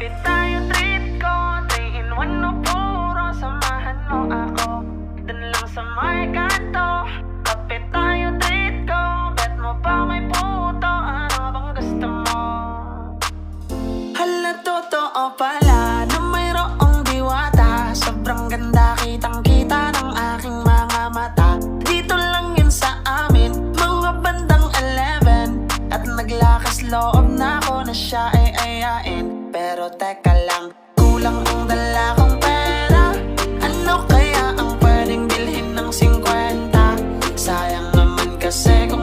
Kapit tayo, treat ko 3 in 1 no puro. Samahan mo ako dun lang sa may kanto. Kapit tayo, treat ko. Bet mo ba may puto? Ano bang gusto mo? Hala, totoo pala na mayroong diwata. Sobrang ganda, kitang-kita ng aking mga mata. Dito lang yun sa amin, mga bandang 11. At naglakas loob na ako na siya ay ayain. Pero teka lang, kulang ang dala kong pera. Ano kaya ang pwedeng bilhin ng 50? Sayang naman kasi kung